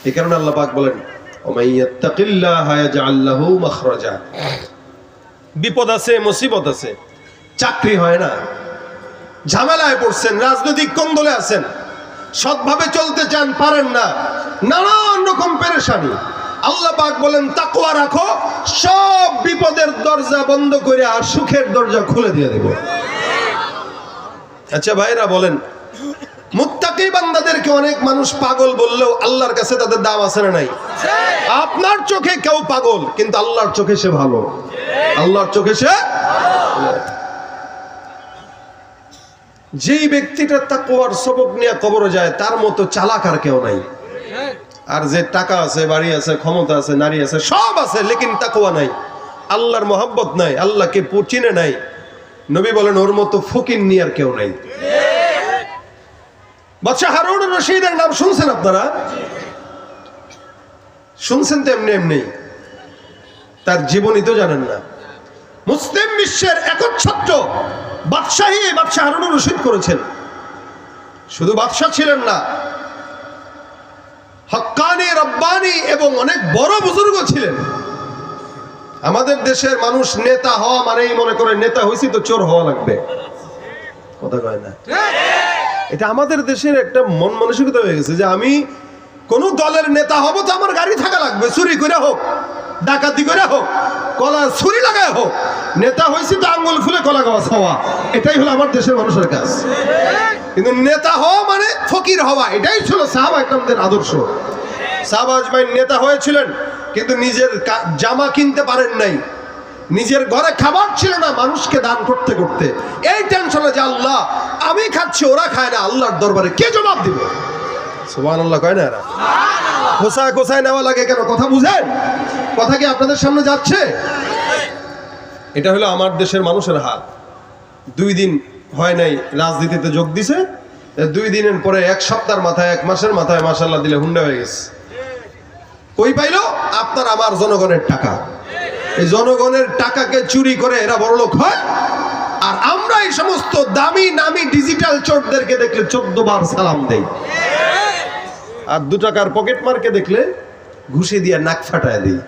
এই কারণে আল্লাহ পাক বলেন ওমাইয়াত্তাকিল্লাহা ইয়াজআল লাহু মাখরাজা। বিপদ আছে, মুসিবত আছে, চাকরি হয় না, ঝামেলায় পড়ছেন, রাজনৈতিক কোন্দলে আছেন, সৎভাবে চলতে চান, পারেন না, নানান রকম পেরেশানি, আল্লাহ পাক বলেন তাকওয়া রাখো, সব বিপদের দরজা বন্ধ করে আর সুখের দরজা খুলে দিয়ে দেব। আচ্ছা ভাইরা বলেন, মুত্তাকি বান্দাদেরকে অনেক মানুষ পাগল বললেও আল্লাহর কাছে তাদের দাম আছে না নাই? আপনার চোখে কেউ পাগল, কিন্তু আল্লাহর চোখে সে ভালো। আল্লাহর চোখে সে যেই ব্যক্তিটা তাকওয়ার সবক নিয়ে কবরে যায় তার মতো চালাক আর কেউ নাই। আর যে টাকা আছে, বাড়ি আছে, ক্ষমতা আছে, নারী আছে, সব আছে, লেকিন তাকওয়া নাই, আল্লাহর মহব্বত নাই, আল্লাহকে চিনে নাই, নবী বলেন ওর মতো ফকির নিয়ে আর কেউ নাই। বাদশাহ হারুন রশিদের নাম শুনছেন আপনারা? শুনছেন তো এমনি এমনি, তার জীবনী তো জানেন না। মুসলিম বিশ্বের একচ্ছত্র বাদশাহী বাদশাহ হারুন রশিদ করেছেন। শুধু বাদশাহ ছিলেন না, হক্কানি, রব্বানি এবং অনেক বড় বুজুর্গ ছিলেন। আমাদের দেশের মানুষ নেতা হওয়া মানেই মনে করে নেতা হইছি তো চোর হওয়া লাগবে, কথা কয় না? এটা আমাদের দেশের একটা মন মানসিকতা হয়ে গেছে যে আমি কোন দলের নেতা হব তো আমার গাড়ি থাকা লাগবে, চুরি করে হোক, ডাকাতি করে হোক, কলা ছুরি লাগায় হোক, নেতা হয়েছি তো আঙ্গুল ফুলে কলা গাছ হওয়া, এটাই হলো আমার দেশের মানুষের কাজ। কিন্তু নেতা হওয়া মানে ফকির হওয়া, এটাই ছিল সাহাবা ইকরামদের আদর্শ। সাহাবা আজমাইন নেতা হয়েছিলেন কিন্তু নিজের জামা কিনতে পারেন নাই, নিজের ঘরে খাবার ছিল না, মানুষকে দান করতে করতে এই টেনশনে যে আল্লাহ আমি খাচ্ছি ওরা খায় না, আল্লাহর দরবারে কে জবাব দিবে? সুবহানাল্লাহ কয় না? এরা কোথায় কোথায় নেওয়া লাগে কেন? কথা বুঝেন? কথা কি আপনাদের সামনে যাচ্ছে? এটা হলো আমার দেশের মানুষের হাল। 2 দিন হয় নাই রাজনীতিতে যোগ দিছে, 2 দিনের পরে 1 সপ্তাহের মাথায়, 1 মাসের মাথায় মাশাআল্লাহ দিলে হুন্ডা হয়ে গেছে। কই পাইলো? আপনার আমার জনগণের টাকা। এই জনগণের টাকাকে চুরি করে এরা বড়লোক হয়, আর আমরা এই সমস্ত দামি নামি ডিজিটাল চোরদেরকে দেখলে 14 বার সালাম দেই, আর 2 টাকার পকেট মারকে দেখলে ঘুষি দিয়ে নাক ফাটায় দিই।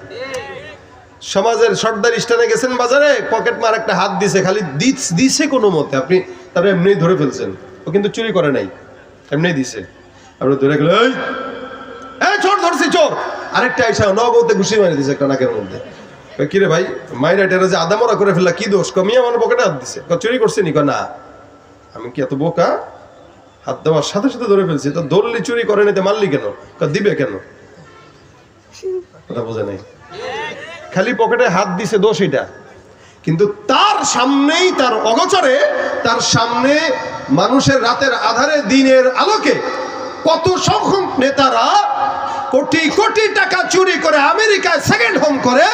সমাজের সর্দার স্থানে গেছেন বাজারে, পকেট মার একটা হাত দিছে, খালি দিছে কোনো মতে, আপনি তারা এমনি ধরে ফেলছেন, ও কিন্তু চুরি করে নাই, এমনি দিছে, আপনি ধরে গেলে এই চোর ধরছি চোর, আরেকটা আইসা নগদে ঘুষি মারি দিছে একটা নাকের মধ্যে। কিরে ভাই মাইরা টেরা যে আদামরা করে ফেললা, কি দোষ? কমিয়ে আমার পকেটে হাত দিছে, চুরি করছে নি? না, আমি কি এত বোকা? হাত দেওয়ার সাথে সাথে ধরে ফেলছি। তো ধরলি চুরি করে নিতে মারলি কেন? দিবে কেন? কথা বোঝে নাই, খালি পকেটে হাত দিছে, দোষ এটা। কিন্তু তার সামনেই, তার অগোচরে, তার সামনে মানুষের রাতের আধারে দিনের আলোকে কত সংখ্যক নেতারা কোটি কোটি টাকা চুরি করে আমেরিকায় সেকেন্ড হোম করে,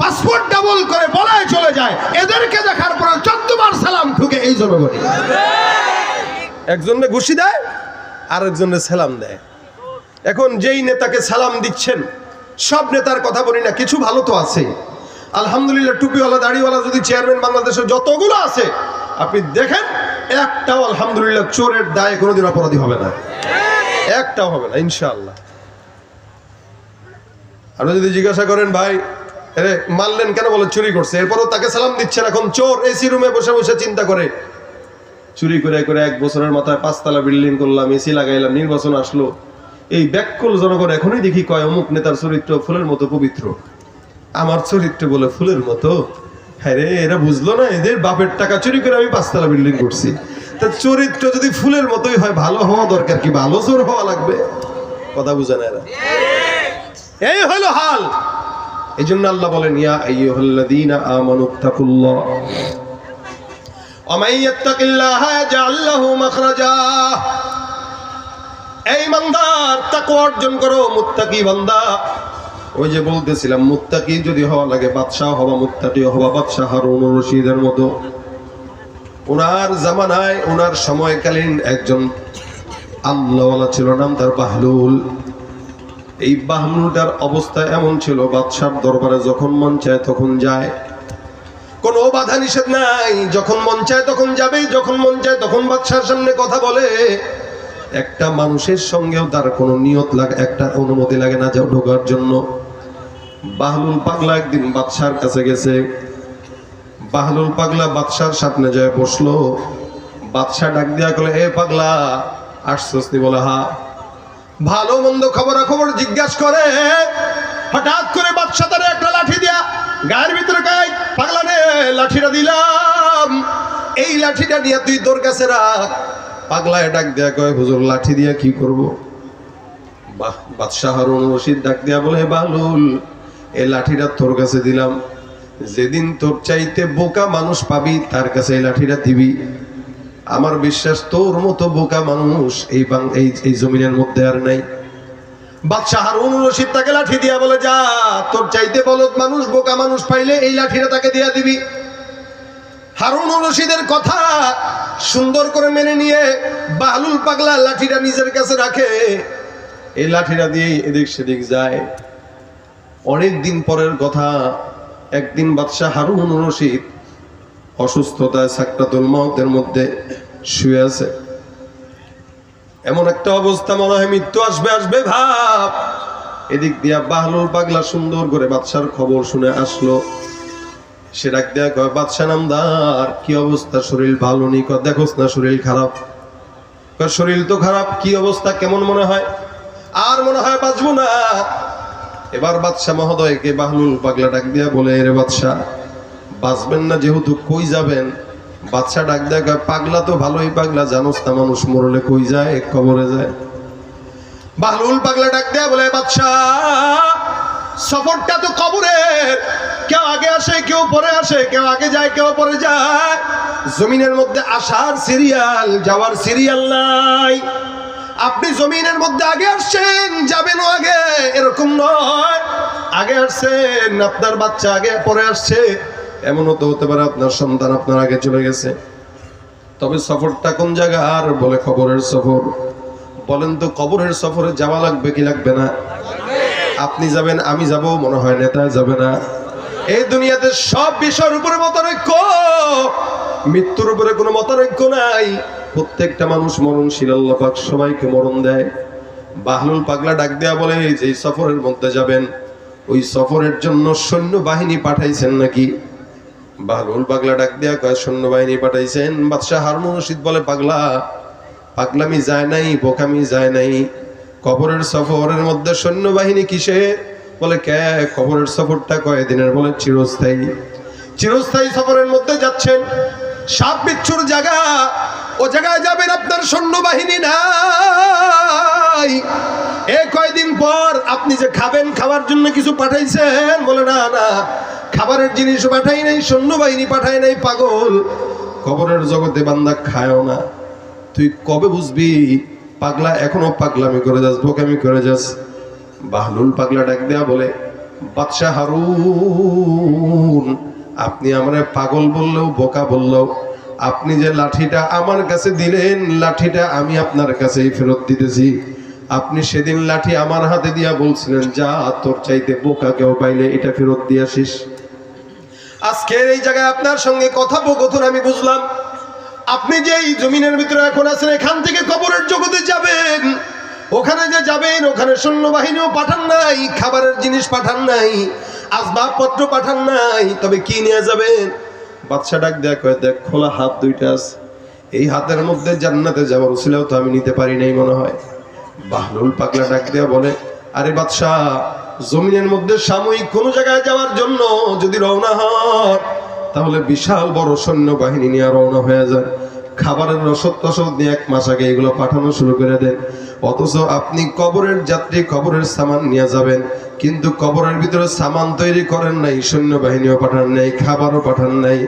পাসপোর্ট ডাবল করে পলায় চলে যায়। এদেরকে দেখার পরে 14 বার সালাম ঠুকে এই জনগণই। একজনে ঘুষি দেয়, আরেকজনে সালাম দেয়। এখন যেই নেতাকে সালাম দিচ্ছেন, সব নেতার কথা বলি না, কিছু ভালো তো আছে আলহামদুলিল্লাহ। টুপিওয়ালা, দাড়িওয়ালা যদি চেয়ারম্যান বাংলাদেশে যতগুলো আছে আপনি দেখেন, একটাও আলহামদুলিল্লাহ চোরের দায়ে কোনোদিন অপরাধী হবে না, একটাও হবে না ইনশাআল্লাহ। আপনি যদি জিজ্ঞাসা করেন ভাই আরে মারলেন কেন, বলে চুরি করছে, এরপরও তাকে সালাম দিচ্ছেন। এখন চোর এসি রুমে বসে বসে চিন্তা করে, চুরি করে করে 1 বছরের মাথায় 5 তলা বিল্ডিং করলাম, এসি লাগাইলাম, নির্বাচন আসলো, এই ব্যাকুল জনগণ এখনই দেখি কয় অমুক নেতার চরিত্র ফুলের মতো পবিত্র, আমার চরিত্র বলে ফুলের মতো। হ্যাঁ রে, এরা বুঝলো না এদের বাপের টাকা চুরি করে আমি 5 তলা বিল্ডিং করছি। তা চরিত্র যদি ফুলের মতোই হয়, ভালো হওয়া দরকার কি? ভালো চোর হওয়া লাগবে? কথা বুঝে না এরা। এই হলো হাল। এই জন্য আল্লাহ বলেন ইয়া আইয়ুহাল্লাযীনা আমানুত্তাকুল্লাহ ওয়া মান ইয়াত্তাকিল্লাহা ইয়াজআল লাহু মাখরাজা। এই বান্দার তাকওয়া অর্জন করো, মুত্তাকি বান্দা। ওই যে বলতেছিলাম, মুত্তাকি যদি হওয়া লাগে বাদশাহ হওয়া, মুত্তাকি হওয়া বাদশাহ হারুন রশিদের মতো। ওনার জামানায়, ওনার সময়কালীন একজন আল্লাহওয়ালা ছিল, নাম তার বাহলুল। এই বাহলুলটার অবস্থা এমন ছিল, বাদশার দরবারে যখন মন চায় তখন যায়, কোনো বাধা নিষেধ নাই, যখন মন চায় তখন যাবে, যখন মন চায় তখন বাদশার সামনে কথা বলে। একটা মানুষের সঙ্গেও তার কোনো নিয়ত লাগে, একটা অনুমতি লাগে না যাও ঢোকার জন্য। বাহলুল পাগলা একদিন বাদশার কাছে গেছে। বাহলুল পাগলা বাদশার সামনে যায় বসলো। বাদশা ডাক দিয়া বলে, এ পাগলা আসছস নি? বলে হা। ভালো মন্দ খবরাখবর জিজ্ঞাসা করে। হঠাৎ করে বাদশা তার একটা লাঠি দিয়া গায়ের ভিতরে কয়, পাগলা রে লাঠিটা দিলাম, এই লাঠিটা নিয়ে তুই তোর কাছে রাখ। পাগলায় ডাক দিয়া কয়, হুজুর লাঠি দিয়া কি করব? বাদশাহ হারুন রশিদ ডাক দিয়া বলে, বাহলুল এই লাঠিটা তোর কাছে দিলাম, যেদিন তোর চাইতে বোকা মানুষ পাবি তার কাছে এই লাঠিটা দিবি। আমার বিশ্বাস তোর মতো বোকা মানুষ এই জমিনের মধ্যে আর নাই। বাদশাহ হারুন রশিদ তাকে লাঠি দিয়া বলে, যা তোর চাইতে বলদ মানুষ বোকা মানুষ পাইলে এই লাঠিটা তাকে দিয়া দিবি। হারুন রশিদের কথা সুন্দর করে মেনে নিয়ে বাহলুল পাগলা লাঠিটা নিজের কাছে রাখে। এই লাঠিটা দিয়ে এদিক সেদিক যায়। অনেক দিন পরের কথা, একদিন বাদশাহ হারুন রশিদ অসুস্থতায় সাকরাতুল মউতের মধ্যে শুয়ে আছে। এমন একটা অবস্থা, মনে হয় মৃত্যু আসবে আসবে ভাব। এদিক দিয়া বাহলুল পাগলা সুন্দর করে বাদশার খবর শুনে আসলো। সে ডাক দেয়া কয়, বাদশাহ নামদার কি অবস্থা? শরীর ভালো নেই? দেখোস না শরীর খারাপ? শরীর তো খারাপ। কি অবস্থা, কেমন মনে হয়? আর মনে হয় বাঁচবো না। এবার বাদশাহ মহোদয়কে বাহলুল পাগলা ডাক দিয়া বলে, রে বাদশাহ বাঁচবেন না যেহেতু কই যাবেন? বাদশাহ ডাক দেয়া কয়, পাগলা তো ভালোই পাগলা, জানোস না মানুষ মরলে কই যায়? কবরে যায়। বাহলুল পাগলা ডাক দেয়া বলে, বাদশাহ সফরটা তো কবরের, কেউ আগে আসে কেউ পরে আসে, কেউ আগে যায় কেউ পরে যায়। জমিনের মধ্যে আসার সিরিয়াল, যাওয়ার সিরিয়াল নাই। আপনি জমিনের মধ্যে আগে আসছেন, যাবেন আগে, এরকম নয়। আগে আসছেন, আপনার বাচ্চা আগে পরে আসছে, এমনও তো হতে পারে আপনার সন্তান আপনার আগে চলে গেছে। তবে সফরটা কোন জায়গা? আর বলে কবরের সফর। বলেন তো কবরের সফরে যাওয়া লাগবে কি লাগবে না? আপনি যাবেন, আমি যাব, মনে হয় নেতা যাবে না। এই দুনিয়াতে সব বিষয়ের উপরে মতানৈক্য, মৃত্যুর উপরে কোনো মতানৈক্য নাই। প্রত্যেকটা মানুষ মরণশীল, আল্লাহ পাক সবাইকে মরণ দেয়। বাহলুল পাগলা ডাক দেয়া বলে, যে সফরের মধ্যে যাবেন ওই সফরের জন্য সৈন্যবাহিনী পাঠাইছেন নাকি? বাহলুল পাগলা ডাক দেয়া কয়, সৈন্যবাহিনী পাঠাইছেন। বাদশাহ হারুন রশিদ বলে, পাগলা পাগলামি যায় নাই, বোকামি যায় নাই। কবরের সফরের মধ্যে সৈন্যবাহিনী কিসে? বলে, কে কবরের সফরটা কয়দিনের? বলে, চিরস্থায়ী। চিরস্থায়ী সফরের মধ্যে যাচ্ছেন, সাপ বিচ্ছুর জায়গা, ও জায়গায় যাবেন, আপনার সৈন্যবাহিনী নাই। কয়দিন পর আপনি যে খাবেন, খাবার জন্য কিছু পাঠাইছেন? বলে, না না, খাবারের জিনিস পাঠাই নাই, সৈন্যবাহিনী পাঠাই নাই। পাগল, কবরের জগতে বান্দা খায়ও না। তুই কবে বুঝবি পাগলা এখনো পাগলামি করে যাস, বোকামি করে যাস। বাহলুল পাগলা ডাক দেয়া বলে, বাদশাহ হারুন আপনি আমারে পাগল বললেও বোকা বললেও, আপনি যে লাঠিটা আমার কাছে দিলেন, লাঠিটা আমি আপনার কাছেই ফেরত দিতেছি। আপনি সেদিন লাঠি আমার হাতে দিয়া বলছিলেন, যা তোর চাইতে বোকা কেউ পাইলে এটা ফেরত দিয়ে আসিস। আজকের এই জায়গায় আপনার সঙ্গে কথোপকথন আমি বুঝলাম। আপনি যে এই জমিনের ভিতরে এখন আছেন, এখান থেকে কবরের জগতে যাবেন। ওখানে যে যাবেন, ওখানে সৈন্যবাহিনীও পাঠান নাই, খাবারের জিনিস পাঠান নাই, আসবাবপত্র পাঠান নাই, তবে কি নিয়ে যাবেন? বাদশা ডাক দেয়া কয়, দেখ খোলা হাত দুইটা আছে, এই হাতের মধ্যে জান্নাতে যাওয়ার উসিলাও তো আমি নিতে পারি নাই মনে হয়। বাহলুল পাগলা ডাক দেয়া বলে, আরে বাদশাহ, জমিনের মধ্যে সাময়িক কোনো জায়গায় যাওয়ার জন্য যদি রওনা হন, তাহলে বিশাল বড় সৈন্যবাহিনী নিয়ে রওনা হয়ে যায়। খাবারের রসদ টসদ নিয়ে 1 মাস আগে এগুলো পাঠানো শুরু করে দেন। অথচ আপনি কবরের যাত্রী, কবরের সামান নিয়ে যাবেন, কিন্তু কবরের ভিতরে সামান তৈরি করেন নাই, সৈন্যবাহিনীও পাঠান নাই, খাবারও পাঠান নাই।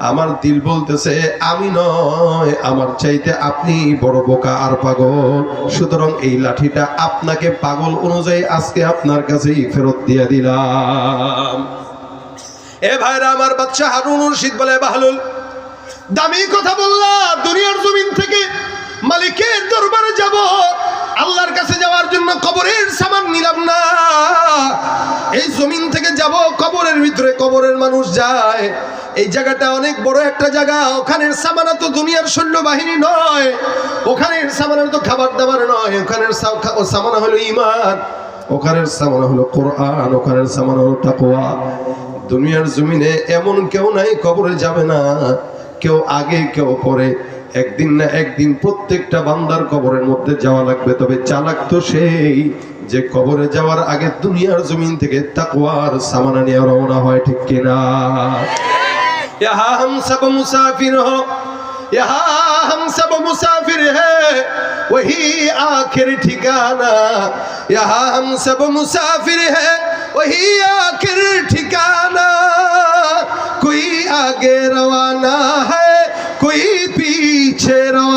আমার দিল বলতেছে আমি নয়, আমার চাইতে আপনি বড় বোকা আর পাগল। সুতরাং এই লাঠিটা আপনাকে পাগল অনুযায়ী আজকে আপনার কাছেই ফেরত দিয়ে দিলাম। এ ভাইরা আমার, বাদশাহ হারুন রশিদ বলে, বাহলুল দামি কথা বললা, দুনিয়ার জমিন থেকে মালিকের দরবারে যাব, আল্লাহর কাছে যাওয়ার জন্য কবরের সামান নিলাম না। এই জমিন থেকে যাব কবরের ভিতরে, কবরের মানুষ যায়, এই জায়গাটা অনেক বড় একটা জায়গা। ওখানের সামানা তো দুনিয়ার সৈন্যবাহিনী নয়, ওখানের সামানা তো খাবার দাবার নয়, ওখানের সামানা হলো ঈমান, ওখানের সামানা হলো কোরআন, ওখানের সামানা হলো তাকওয়া। দুনিয়ার জমিনে এমন কেউ নাই কবরে যাবে না, কেউ আগে কেউ পরে, একদিন না একদিন প্রত্যেকটা বান্দার কবরের মধ্যে যাওয়া লাগবে। তবে চালাক তো সেই যে কবরে যাওয়ার আগে দুনিয়ার জমিন থেকে তাকওয়ার সামানা নিয়ে রওনা হয়, ঠিক কিনা? यहाँ हम सब मुसाफिर हो, यहाँ हम सब मुसाफिर है, वही आखिर ठिकाना। यहाँ हम सब मुसाफिर है, वही आखिर ठिकाना। कोई आगे रवाना है, कोई पीछे रवाना।